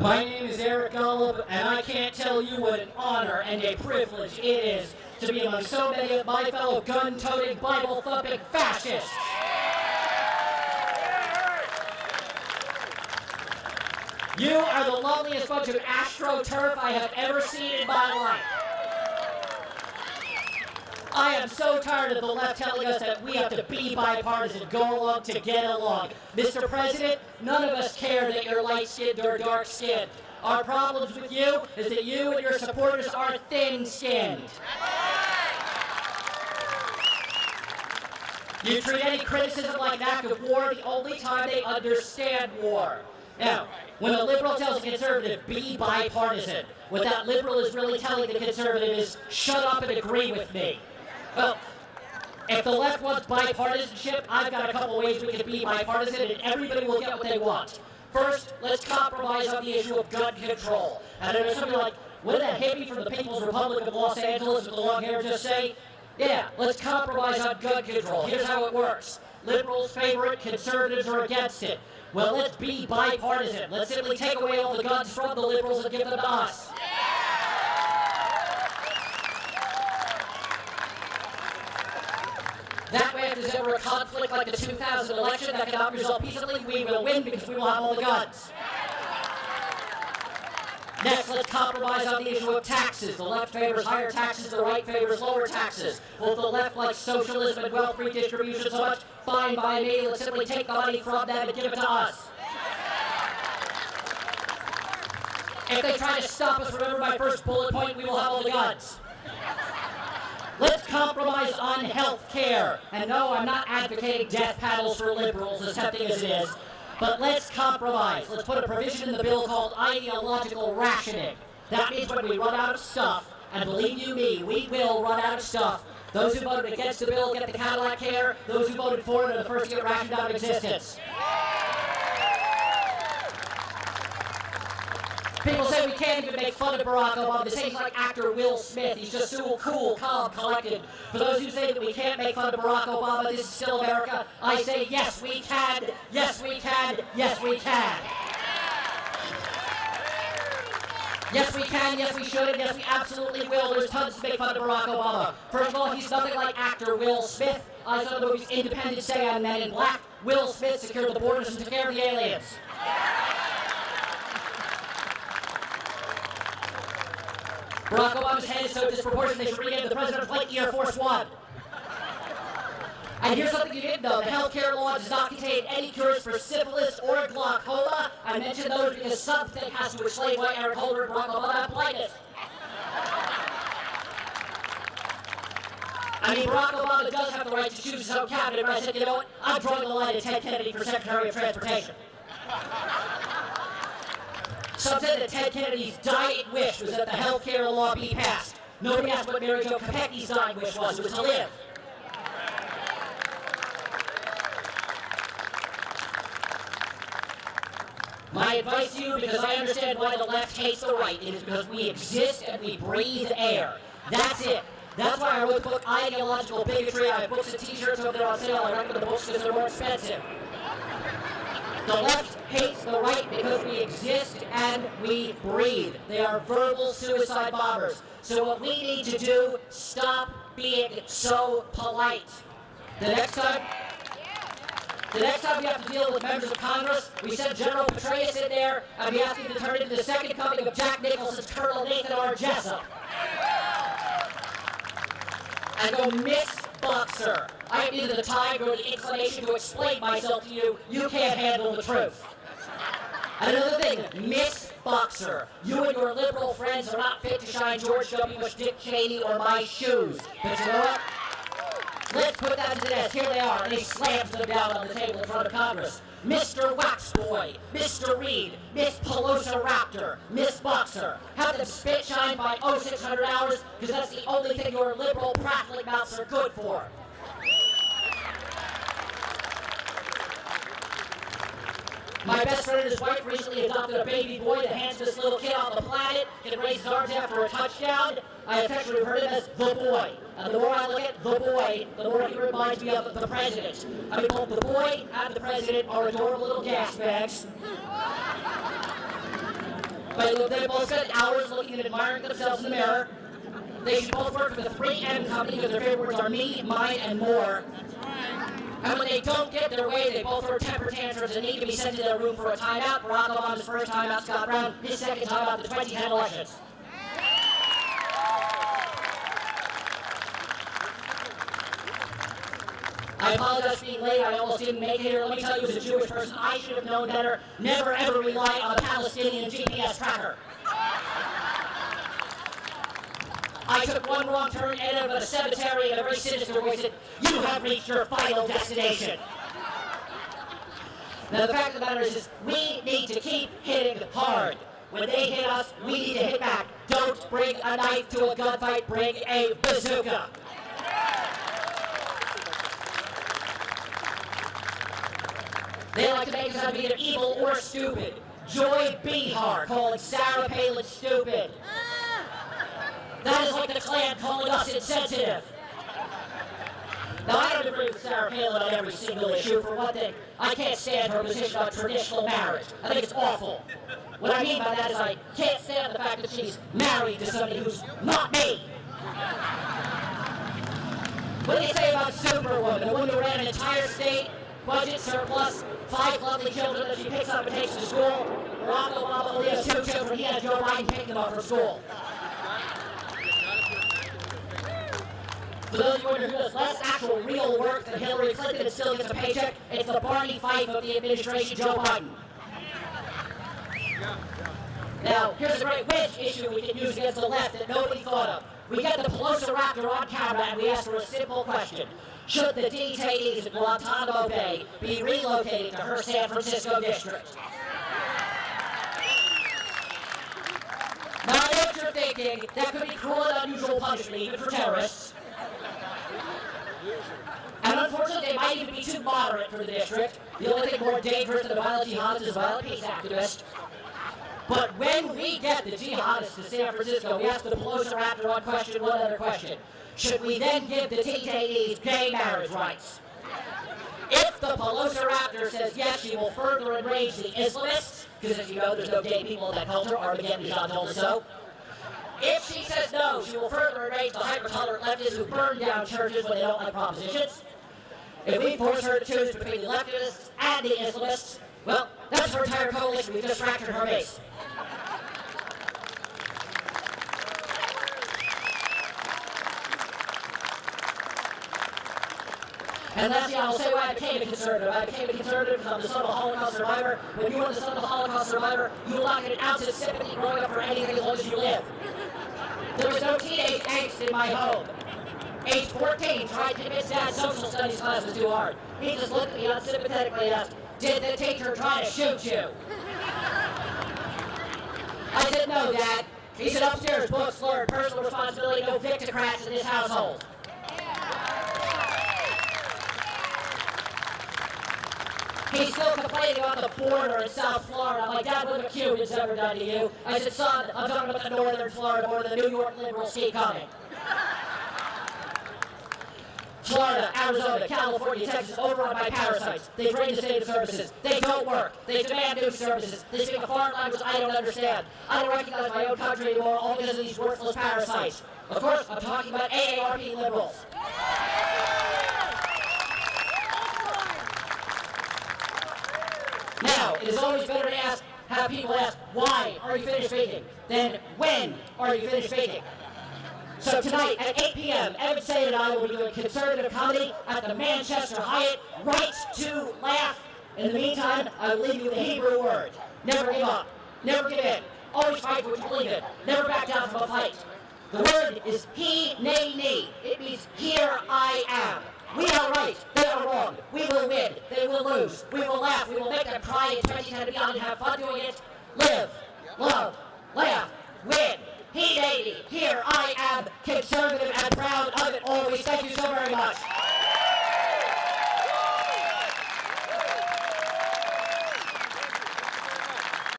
My name is Eric Golub, and I can't tell you what an honor and a privilege it is to be among so many of my fellow gun-toting, Bible-thumping fascists. You are the loveliest bunch of astroturf I have ever seen in my life. I am so tired of the left telling us that we have to be bipartisan, go along to get along. Mr. President, none of us care that you're light-skinned or dark-skinned. Our problems with you is that you and your supporters are thin-skinned. You treat any criticism like an act of war the only time they understand war. Now, when a liberal tells a conservative, be bipartisan, what that liberal is really telling the conservative is, shut up and agree with me. Well, if the left wants bipartisanship, I've got a couple ways we can be bipartisan and everybody will get what they want. First, let's compromise on the issue of gun control. And there's something like, what did that hippie from the People's Republic of Los Angeles with the long hair just say? Yeah, let's compromise on gun control. Here's how it works. Liberals favor it, conservatives are against it. Well, let's be bipartisan. Let's simply take away all the guns from the liberals and give them to us. That way, if there's ever a conflict like the 2000 election that cannot resolve peaceably, we will win because we will have all the guns. Next, let's compromise on the issue of taxes. The left favors higher taxes, the right favors lower taxes. Both the left likes socialism and wealth redistribution so much, fine by me. Let's simply take the money from them and give it to us. If they try to stop us, remember my first bullet point, we will have all the guns. Let's compromise on health care. And no, I'm not advocating death paddles for liberals, as tempting as it is. But let's compromise. Let's put a provision in the bill called ideological rationing. That means when we run out of stuff, and believe you me, we will run out of stuff, those who voted against the bill get the Cadillac care, those who voted for it are the first to get rationed out of existence. People say we can't even make fun of Barack Obama. They say he's like actor Will Smith. He's just so cool, calm, collected. For those who say that we can't make fun of Barack Obama, this is still America, I say yes we can, yes we can, yes we can. Yes we can, yes we should, and yes we absolutely will. There's tons to make fun of Barack Obama. First of all, he's nothing like actor Will Smith. I saw the movies Independence Day and Men in Black. Will Smith secured the borders and took care of the aliens. Barack Obama's head is so disproportionate they should rename the president's plane Air Force One. And here's something you didn't know. The healthcare law does not contain any cures for syphilis or glaucoma. I mention those because something has to explain why Eric Holder and Barack Obama have blindness. I mean, Barack Obama does have the right to choose his own cabinet, but I said, you know what? I'm drawing the line at Ted Kennedy for Secretary of Transportation. Some said that Ted Kennedy's dying wish was that the health care law be passed. Nobody asked what Mary Jo Kopechne's dying wish was. It was to live. My advice to you, because I understand why the left hates the right, is because we exist and we breathe air. That's it. That's why I wrote the book Ideological Bigotry. I have books and t-shirts over there on sale. I recommend the books because they're more expensive. The left hates the right because we exist and we breathe. They are verbal suicide bombers. So what we need to do, stop being so polite. The next time we have to deal with members of Congress, we send General Petraeus in there and we ask him to turn into the second coming of Jack Nicholson's Colonel Nathan R. Jessup. And go, Miss Boxer, I have neither the time nor the inclination to explain myself to you. You can't handle the truth. And another thing, Miss Boxer, you and your liberal friends are not fit to shine George W. Bush, Dick Cheney, or my shoes. But you know what? Let's put that to the test. Here they are, and he slams them down on the table in front of Congress. Mr. Waxboy, Mr. Reed, Miss Pelosiraptor, Miss Boxer. Have them spit shine by 0600 hours, because that's the only thing your liberal prattling mouths are good for. My best friend and his wife recently adopted a baby boy, the handsomest little kid on the planet, can raise his arms after a touchdown. I affectionately refer to him as the boy. And the more I look at the boy, the more he reminds me of the president. I mean, both the boy and the president are adorable little gas bags. But they both spend hours looking and admiring themselves in the mirror. They should both work for the 3M company because their favorite words are me, mine, and more. And when they don't get their way, they both throw temper tantrums and need to be sent to their room for a timeout. Barack Obama's first timeout, Scott Brown, his second timeout in the 2010 elections. I apologize for being late. I almost didn't make it here. Let me tell you, as a Jewish person, I should have known better. Never, ever rely on a Palestinian GPS tracker. I took one wrong turn, ended up at a cemetery, and a very sinister voice said, "You have reached your final destination." Now, the fact of the matter is we need to keep hitting hard. When they hit us, we need to hit back. Don't bring a knife to a gunfight, bring a bazooka. They like to make us out to be either evil or stupid. Joy Behar calling Sarah Palin stupid. That is like the Klan calling us insensitive. Now, I don't agree with Sarah Palin on every single issue. For one thing, I can't stand her position on traditional marriage. I think it's awful. What I mean by that is I can't stand the fact that she's married to somebody who's not me. What do you say about Superwoman, the woman who ran an entire state budget surplus, 5 lovely children that she picks up and takes to school? Barack Obama only has 2 children. He had Joe Biden taking them off from school. For those of you who does less actual real work than Hillary Clinton and still gets a paycheck, it's the Barney Fife of the administration, Joe Biden. Now, here's a great wedge issue we can use against the left that nobody thought of. We get the Velociraptor on camera and we ask her a simple question. Should the detainees at Guantanamo Bay be relocated to her San Francisco district? Now, I know what you're thinking. That could be cruel and unusual punishment, even for terrorists. And unfortunately, they might even be too moderate for the district. The only thing more dangerous than a violent jihadist is a violent peace activist. But when we get the jihadists to San Francisco, we ask the Velociraptor on question one other question. Should we then give the detainees gay marriage rights? If the Velociraptor says yes, she will further enrage the Islamists, because as you know, there's no gay people in that culture. Armageddon John told us so. If she says no, she will further enrage the hyper-tolerant leftists who burn down churches when they don't like propositions. If we force her to choose between the leftists and the Islamists, well, that's her entire coalition. We've just fractured her base. And lastly, I'll say why I became a conservative. I became a conservative because I'm the son of a Holocaust survivor. When you are the son of a Holocaust survivor, you will not get an ounce of sympathy growing up for anything as long as you live. There was no teenage angst in my home. Age 14, tried to convince Dad social studies class was too hard. He just looked at me unsympathetically and asked, "Did the teacher try to shoot you?" I said, "No, Dad." He said, "Upstairs, books, learn, personal responsibility, no victocrats in this household." He's still complaining about the border in South Florida. I'm like, "Dad, what have the Cubans ever done to you?" I said, "Son, I'm talking about the northern Florida border, the New York liberals keep coming." Florida, Arizona, California, Texas, overrun by parasites. They drain the state of services. They don't work. They demand new services. They speak a foreign language I don't understand. I don't recognize my own country anymore, all because of these worthless parasites. Of course, I'm talking about AARP liberals. Now, it is always better to have people ask, "Why are you finished speaking?" than "When are you finished speaking?" So tonight at 8 p.m., Evan Said and I will be doing conservative comedy at the Manchester Hyatt. Right to laugh. In the meantime, I will leave you with the Hebrew word. Never give up. Never give in. Always fight for what you believe in. Never back down from a fight. The word is he-nay-ni. It means here I am. We are right. They are wrong. We will win. They will lose. We will laugh. We will make them cry in 2010 and beyond and have fun doing it. Live, love, laugh, win. He-nay-ni. Here I am, conservative and proud of it always. Thank you so very much.